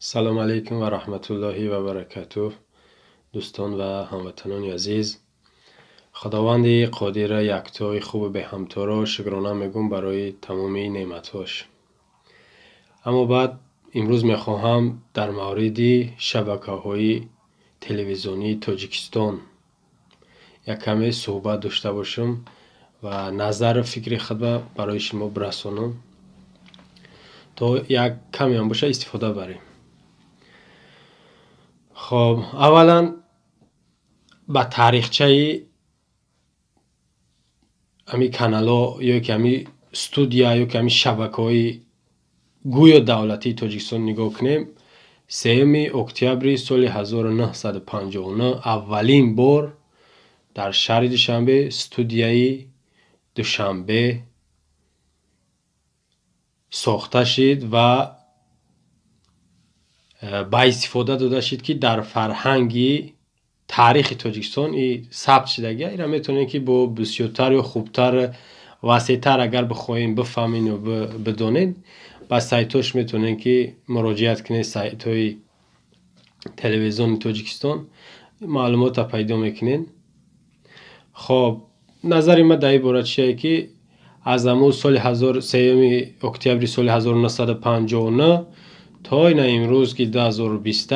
سلام علیکم و رحمت الله و برکاته. دوستان و هموطنان عزیز، خداوند قادر یکتای خوب به همتا را شکرانه میگم برای تمام نعمتاش. اما بعد امروز میخواهم در مورد شبکه‌های تلویزیونی تاجیکستان یک کمی صحبت داشته باشم و نظر فکر خود برای شما برسانم تا یک کمی هم باشه استفاده بریم. خب اولا با تاریخچه امی کانال یا که امی استودیا یا که امی شبکه‌های گویا دولتی تاجیکستان نگاه کنیم، 3 اکتبر سال 1959 اولین بار در شهر دوشنبه استودیای دوشنبه ساخته شد و با استفاده داده شد که در فرهنگی تاریخ تاجیکستان ثبت شدگی. اینا میتونین که با بسیارتر یا خوبتر وسیع‌تر اگر بخواین بفهمین و بدونین، با سایتاش میتونین که مراجعت کنین. سایت‌های تلویزیون تاجیکستان معلومات پیدا میکنین. خب نظر من در این باره چیه که از همون سال 3 اکتبر سال 1959 تا این امروز که 2020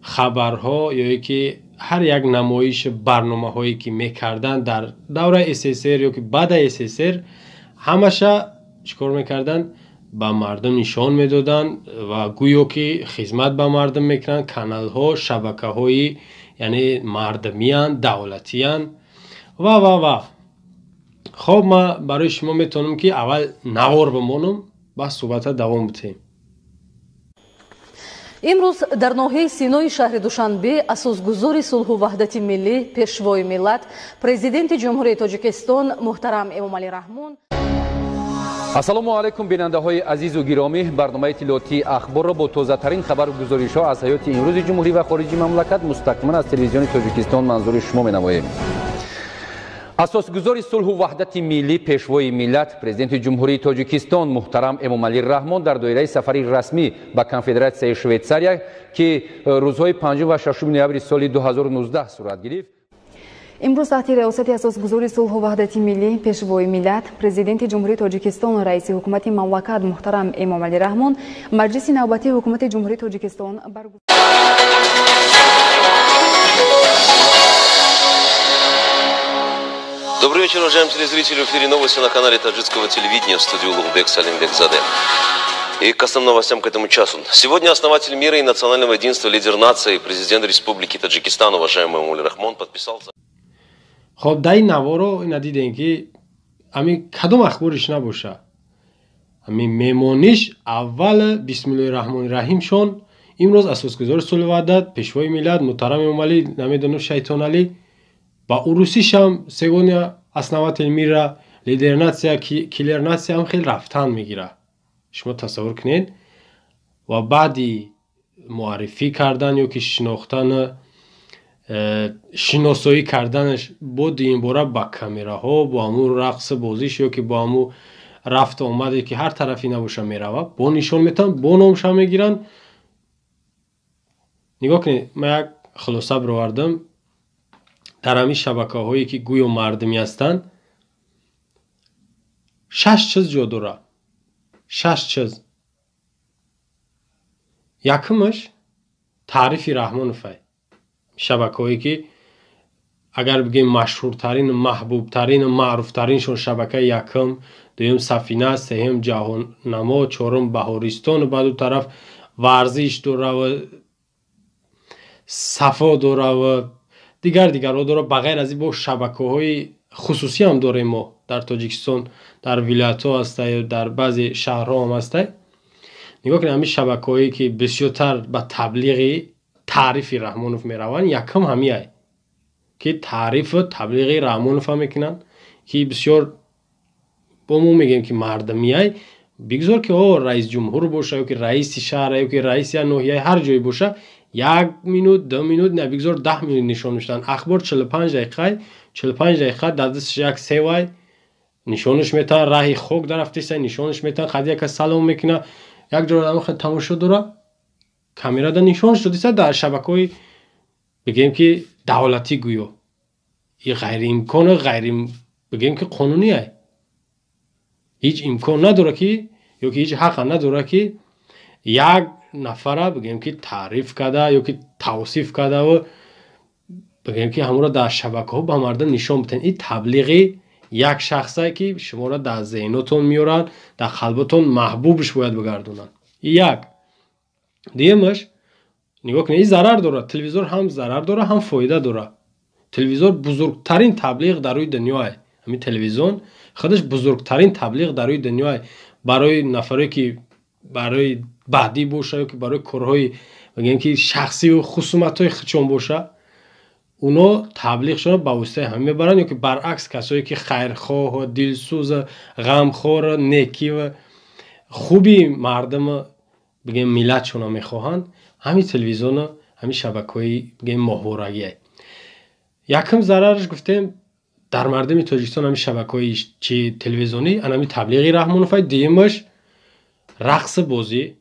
خبرها یا که هر یک نمایش برنامه هایی که میکردن در دوره SSR یا که بعد SSR همشه چیکار میکردن؟ به مردم نشان میدادن و گویا که خدمت به مردم میکنن. کانال ها، شبکه های یعنی مردمیان، دولتیان و خب ما برای شما میتونم که اول نوار بمونم و صحبت دوام بتیم. امروز در ناحیه سینای شهر دوشنبه اساسگذار صلح و وحدت ملی، پیشوای ملت، پرزیدنت جمهوری تاجیکستان محترم امامعلی رحمون. السلام علیکم بیننده های عزیز و گرامی، برنامه اطلاعاتی اخبار را با تازه ترین خبر و گزارش ها از حیات امروز جمهوری و خارجی مملکت مستقیما از تلویزیون تاجیکستان منظور شما می‌نماییم. اساسگذار صلح و وحدت ملی، پیشوای ملت، پرزیدنت جمهوری تاجیکستان محترم امامعلی رحمان در دایره سفری رسمی به کنفدراسیای شویتساریا که روزهای 5 و 6 نوامبر سال 2019 صورت گرفت، امروز تحت ریاست اساسگذار صلح و وحدت ملی، پیشوای ملت، پرزیدنت جمهوری تاجیکستان و رئیس حکومت مملکت محترم امامعلی رحمان مجلس نوبتی حکومت جمهوری تاجیکستان برگزار. Добрый вечер, уважаемые телезрители. В эфире новости на канале таджикского телевидения, в студии Улугбек Салимбекзаде. И к основным новостям к этому часу. Сегодня основатель мира и национального единства, лидер нации, президент Республики Таджикистан, уважаемый Эмомали Рахмон, подписался. خب در این نوارو اینا دیدین که همین کدوم اخبارش نباشه، همین میمونیش اول بسم الله الرحمن الرحیم شون. امروز اساسگذار صلح و وحدت، پیشوای ملت محترم امامعلی نمیدونم شیطان علی با روسیش هم سگونیا основатель мира، لیدر ناسیا، کلیر ناسیا هم خیلی رفتن میگیره. شما تصور کنین و بعدی معرفی کردن یا که شناختن شناسایی کردنش بود این باره با کامراها، با همون رقص بازیش یا که با همون رفت آمده که هر طرفی نباشه میروه با نشان میتن، با نامش هم میگیرن. نگاه کنید، من یک خلاصه برآوردم در همین شبکه هایی که گویا مردمی هستند. 6 چیز جا داره. 6 چیز. یکمش تعریف رحمانوف. شبکه هایی که اگر بگیم مشهورترین، محبوبترین، معروفترینشون شبکه یکم، دوم سفینه، سوم جهاننما، چهارم بهارستان و بعد طرف ورزش داره و صفا داره و دیگر ها داره. بغیر از این با شبکه های خصوصی هم داریم ما در تاجیکستان، در ولایت ها هسته، در بعضی شهرها هم هسته. نگاه کنید همین شبکه هایی که بسیارتر به تبلیغ تعریف رحمانوف میروند، یکم همیه که تعریف تبلیغ رحمانوف هم میکنن که بسیار با ما میگیم که مردمیه بگذار که رئیس جمهور باشه یا که رئیس شهر یا که رئیس ناحیه هر جایی باشه، 1 مینوت 2 مینوت نه بگذار 10 مینوت نشان میشن. اخبار 45 دقیقه در دستش یک سیوای نشانش میتن، راهی خوک در رفتش نشانش میتن، خدیه که سلام میکنه، یک جور آدم خیلی تماشا داره. камера да нишон шудиса дар шабакаҳои бигем ки давлатӣ гӯё и ғайриимкона бигем ки қонунӣ ай ҳеҷ имкон надора ки ёки ҳеҷ ҳақqa надора ки як нафара бигем ки таъриф карда ёки тавсиф кардаву бигем ки ҳамонро дар шабакаҳо ба мардум нишон битен. ин таблиғи як шахсае ки шуморо дар зеҳнотон меоранд, дар қалбатон маҳбубш бояд бигардонанд. як дуюмаш нигоҳ кунед, ин зарар дорад. телевизор ҳам зарар дорад, ҳам фоида дорад. телевизор бузургтарин таблиғ дар рӯи dunyo ай. ҳамин телевизион худаш бузургтарин таблиғ дар рӯи dunyo ай. барои нафаре ки барои баъдӣ боша ёки барои корҳои бигем ки шахсиву хусуматҳои хучон боша, اونا تبلیغشون با واسطه همه برن یا که برعکس کسایی که خیرخواه و دلسوز و غمخوار و نیکی و خوبی مردم بگیم ملتشون میخواهند، همین تلویزیون و همین شبکه‌های بگیم ماهوارگی است. یکم ضررش گفتیم در مردم تاجیکستان همین شبکه‌های چی تلویزیونی همین تبلیغی رحمانوفای دیمش رقص بازی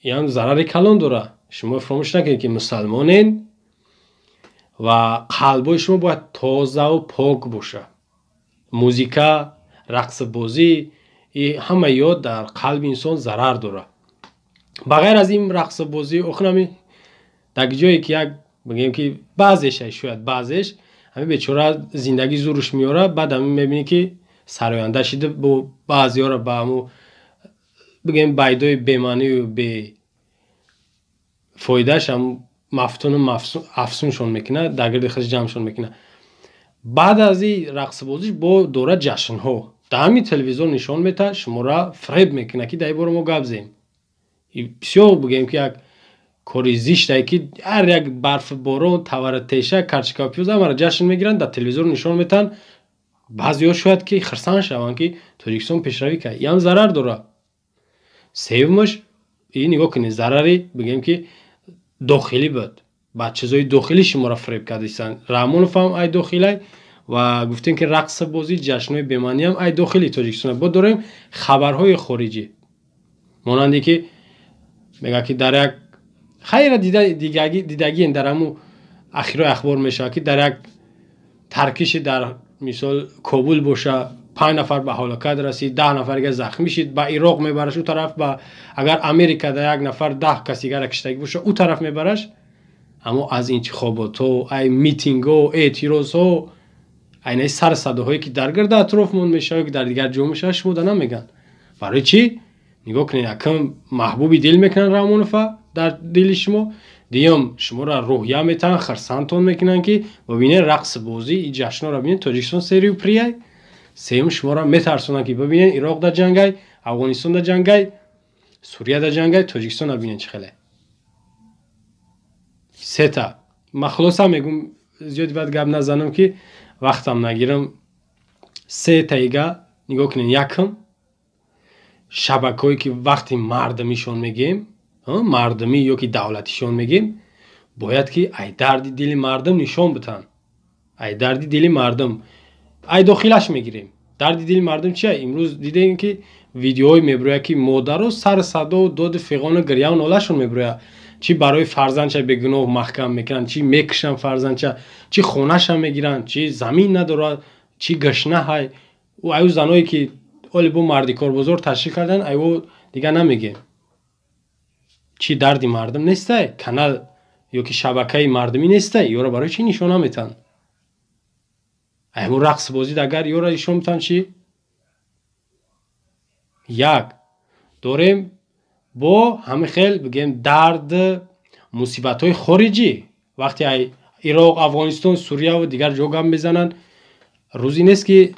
یعنی ضرر کلان داره. شما فراموش نکنید که مسلمانین و قلبای شما باید تازه و پاک باشه. موزیکا، رقص بازی همه یاد در قلب انسان ضرر داره. بغیر از این رقص بازی اخنمی در جایی که یک بگیم که بعضیش شاید بعضیش همین بیچاره زندگی زورش میاره، بعد همین میبینی که سراینده شده با بعضی‌ها را با همون بگیم بایدای بی‌معنی و بی فایدهش هم مفتون و افسونشون میکنه، در گرد خودش جمعشون میکنه. بعد از این رقص بازیش با دوره جشن ها در همین تلویزیون نشان میده، شما را فریب میکنه که در این باره ما گپ زدیم. بسیار بگیم که یک کاری زشته که هر یک برف باران تورد تیشه کرچکا پیوزه ما را جشن میگیرن، در تلویزیون نشان میدن. بعضی‌ها شاید که خرسان شوند که تاجیکستان پیشروی کنه، این هم ضرر داره. سومش این نگاه کنید، ضرری بگیم که داخلی بود. بعد چیزای داخلی شما را فریب کردیستن. رحمانوف هم ای داخلی و گفتیم که رقص بازی جشن‌های بی‌معنی هم ای داخلی تاجیکستان. با داریم خبرهای خارجی. مانندی که میگه که در یک خیر دیدگی در همون اخیرای اخبار میشه که در یک ترکیش در مثال کابل باشه 5 نفر به هلاکت رسید، 10 نفر دیگه زخمی شد، با عراق میبرش او طرف، با اگر امریکا در یک نفر 10 کسی دیگه کشته باشه او طرف میبرش. اما از انتخابات و ای میتینگ و اعتراض ها این سر صداهایی که در گرد اطرافمون میشه که در دیگر جا میشه شما نمیگن. برای چی؟ نگاه کنید یکم محبوبی دل میکنن رحمانوف در دل شما، دیگه شما را روحیه میتن خرسانتون میکنن که ببینید رقص بازی این جشن را ببینید تاجیکستان سری و پریه. سیم شما را میترسونن که ببینید عراق در جنگای، افغانستان در جنگای، سوریه در جنگای، تاجیکستان را ببینید چه خیلی. سه تا مخلصا میگم زیاد بعد گپ نزنم که وقتم نگیرم. سه تایگه نگاه کنین. یکم شبکه‌ای که وقتی مردمیشون میگیم، مردمی یا که دولتیشون میگیم، باید که ای درد دل مردم نشون بدن. ای درد دل مردم ای داخلش میگیریم. درد دل مردم چیه؟ امروز دیدین که ویدیوهای میبره که مادرها سر صدا و داد فیغان و گریه و نالهشون میبره، چی برای فرزندش به گناه محکم میکنن، چی میکشن فرزندش، چی خونهش هم میگیرن، چی زمین نداره، چی گشنه های. و ایو زنایی که اولی با مردی کار بزرگ تشکیل کردن ایو دیگه نمیگه. چی دردی مردم نیسته؟ کانال یا که شبکه مردمی نیسته؟ یورا برای چی نشونه میتن؟ ایو رقص بازی اگر یورا نشون میتن چی؟ یک داریم با همه خیل بگیم درد مصیبت های خارجی. وقتی عراق، افغانستان، سوریه و دیگر جا گام بزنن، روزی نیست که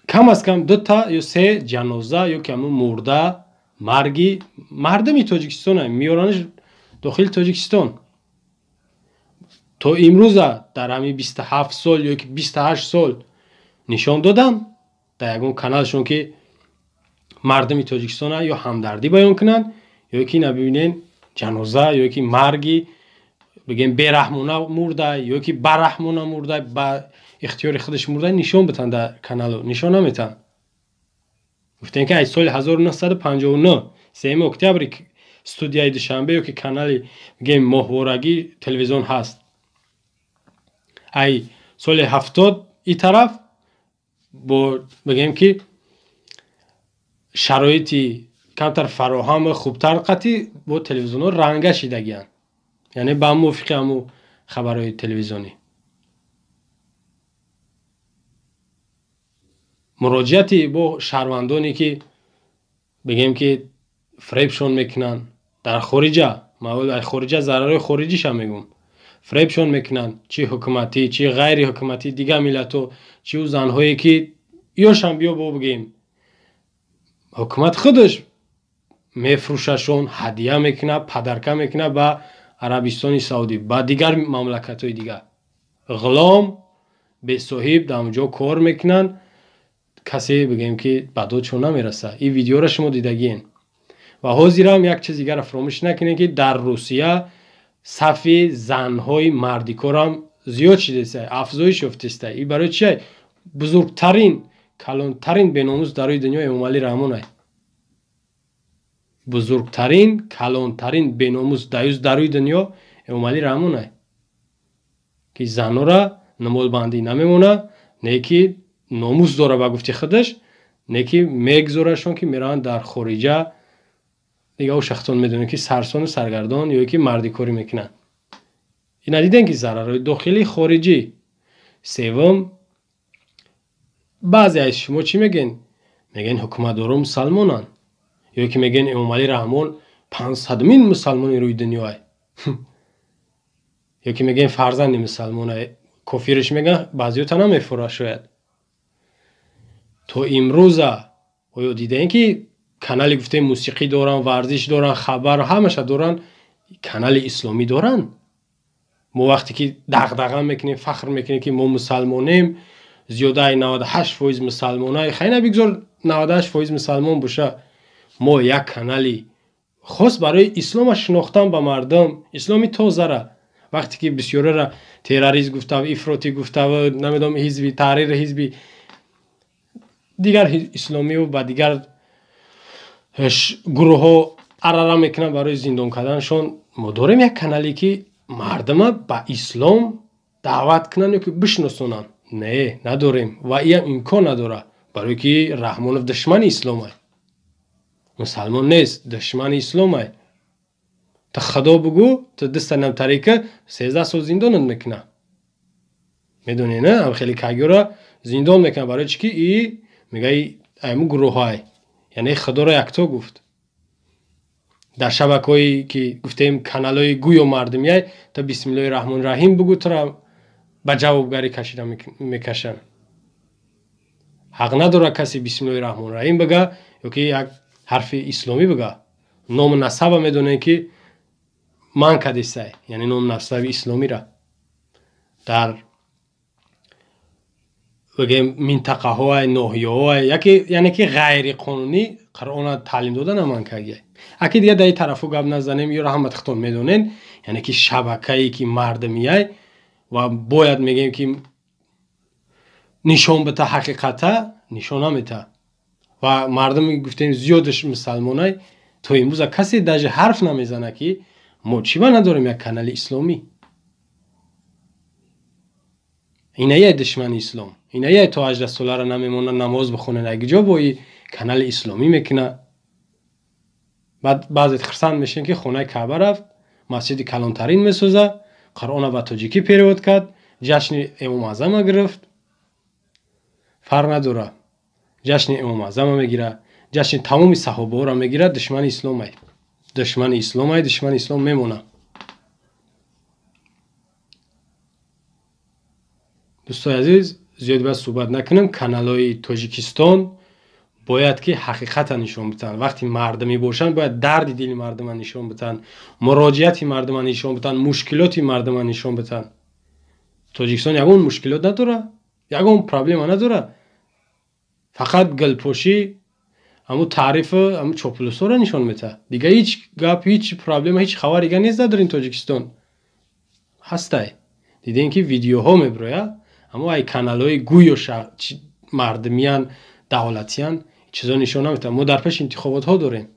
کم از کم 2 تا یا 3 جنازه یا که همون مرده مرگی مردمی تاجیکستان هم میارنش داخل تاجیکستان. تا امروز در همین 27 سال یا که 28 سال نشان دادن در یکون کانالشون که مردمی تاجیکستان یا همدردی بیان کنن یا که نبینین جنازه یا که مرگی بگیم بیرحمانه مرده یا که برحمانه مرده با اختیار خودش مرده نشان بدن در کانال. نشان نمیتن. گفتن که از سال 1959 3 اکتبر студияи душанбе ё ки канали мегем моҳворагӣ телевизион ҳаст. Ай соли 70 и тараф бо мегем ки шароити камтар фароҳам ва хубтар қати бо телевизионҳо ранга шидагиянд. яъне ба мувофиқи ҳамун хабарҳои телевизионӣ. муроҷиати бо шаҳрвандоне ки бигем ки фребшон мекунанд дар хориҷа, маъмул ай хориҷа зарарои хориҷиша мегум. фребшон мекунанд чи ҳукуматӣ, чи ғайри ҳукуматӣ, дигар миллатҳо, чи ӯ занҳое ки ёшам биё бо бигем. ҳукумат худаш мефурӯшашон, ҳадия мекунад, падарка мекунад ба Арабистони Саудӣ, ба дигар мамлакатҳои дигар. ғулом бесоҳиб дар онҷо кор мекунанд, касе бигем ки ба додшон намераса. ин видеоро шумо дидагиен. ва ҳозирам як чизи дигаро фаромӯш накунед ки дар Русия сафи занҳои мардикорам зиёд шидааст, афзоиш ёфтааст. ин барои чи? бузургтарин, калонтарин беномус дар рӯи дунё Эмомалӣ Раҳмон аст. бузургтарин, калонтарин беномус дар рӯи дунё Эмомалӣ Раҳмон аст. ки занҳоро намозбандӣ намемона, не ки номус дора ба гуфти худаш, не ки мегзорашон ки мераванд дар хориҷа. دیگه او شخصان میدونه که سرسان و سرگردان یا که مردی کاری میکنن. اینا دیدن که ضررهای داخلی خارجی. سوم بعضی از شما چی میگن؟ میگن حکومتدارا مسلمانن یا که میگن امامعلی رحمان 500مین مسلمان روی دنیاه. یا که میگن فرزند مسلمانه. کافرش میگن بعضی‌ها تا نمیفوره شاید. تو امروز آیا دیدن که کانال گفته موسیقی دارن، ورزش دارن، خبر همش دارن، کانال اسلامی دارن. ما وقتی که دغدغه میکنیم، فخر میکنیم که ما مسلمانیم، زیاده 98% مسلمانای، خیلی بگذار 98% مسلمان باشه. ما یک کانالی خاص برای اسلام شناختن به مردم، اسلامی تازه را وقتی که بسیاری را تروریسم گفته و افراطی گفته و نمیدونم حزبی تحریر حزبی دیگر اسلامی و با دیگر گروه ها اراره میکنن برای زندان کردنشون. ما داریم یک کانالی که مردم با اسلام دعوت کنن که بشناسونن. نه نداریم و این امکان نداره، برای که رحمانов دشمن اسلام است، مسلمان نیست، دشمن اسلام است. تا خدا بگو تا دست نمتری که 13 سال زندان میکنه. میدونی نه؟ هم خیلی کاگیورا زندان میکنه برای چی که ای میگه ایمو گروه های، یعنی خدا را یکتا گفت. در شبکه‌ای که گفتیم کانال‌های گوی و مردمی تا بسم الله الرحمن الرحیم بگو تو را به جوابگری کشیده میکشن. حق نداره کسی بسم الله الرحمن الرحیم بگه یا که یک حرف اسلامی بگه. نام نسب میدونه که من کدیسه، یعنی نام نسب اسلامی را در بگیم منطقه های ناحیه های یعنی که غیر قانونی قرآن تعلیم دادن امان کردیه. اگه دیگه در طرفو گپ نزنیم یا رحمت خودتون میدونین، یعنی که شبکه‌ای که مردمیه و باید میگیم که نشون بده حقیقتا نشون نمیده و مردم گفتیم زیادش مسلمانای تو امروز کسی در حرف نمیزنه که ما چی با نداریم یک کانال اسلامی. اینه یه دشمن اسلام، اینه یه تا 18 ساله را نمیمونه نماز بخونه اگه جا با کانال اسلامی میکنه. بعد بعضی خرسند میشن که خونه کعبه رفت، مسجد کلانترین میسازه، قرآن با تاجیکی پیرواد کرد، جشن امام اعظم گرفت. فرق نداره، جشن امام اعظم میگیره، جشن تمام صحابه را میگیره. دشمن اسلام است، دشمن اسلام است، دشمن اسلام میمونه. دوستان عزیز زیاد باید صحبت نکنم. کانال‌های تاجیکستان باید که حقیقت نشون بدن. وقتی مردمی باشن باید درد دل مردم نشون بدن، مراجعت مردم نشون بدن، مشکلات مردم نشون بدن. تاجیکستان یگون مشکلات نداره، یگون پرابلم نداره، فقط گلپوشی همو تعریف همو چاپلوسا را نشون میده. دیگه هیچ گپ، هیچ پرابلم، هیچ خبر دیگه نیست دارین تاجیکستان. هسته دیدین که ویدیوها میبره، اما ای کانال‌های گوی و مردمیان دولتیان چیزا نشون نمیدن. ما در پیش انتخابات ها داریم،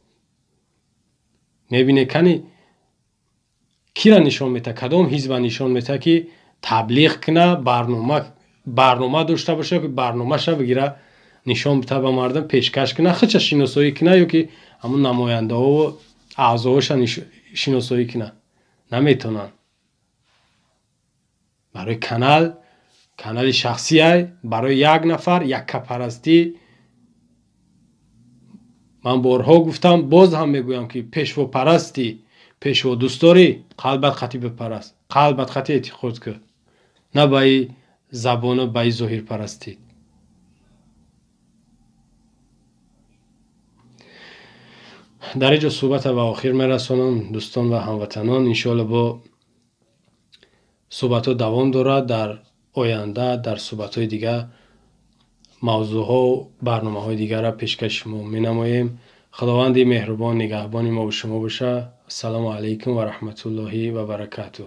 میبینه کنی کی را نشان میده، کدام حزب نشان میده که تبلیغ کنه، برنامه داشته باشه که برنامه شو بگیره نشان بده به مردم پیشکش کنه، خچ شناسایی کنه یا که همون نماینده ها و اعضاش شناسایی کنه. نمیتونن. برای کانال شخصی های برای یک نفر یک کپرستی. من بارها گفتم، باز هم میگویم که پیشوا پرستی، پیشوا دوستاری، قلبت خطی بپرست، قلبت خطی اعتقاد که نه بای زبان و بای ظاهر پرستی. در اینجا صحبت به آخر میرسانم دوستان و هموطنان. انشاءالله با صحبت ها دوام دارد. در آینده در صحبت های دیگه موضوع ها و برنامه های دیگر را پیشکش ما می نماییم. خداوند مهربان نگهبان ما و شما باشه. السلام علیکم و رحمت الله و برکاته.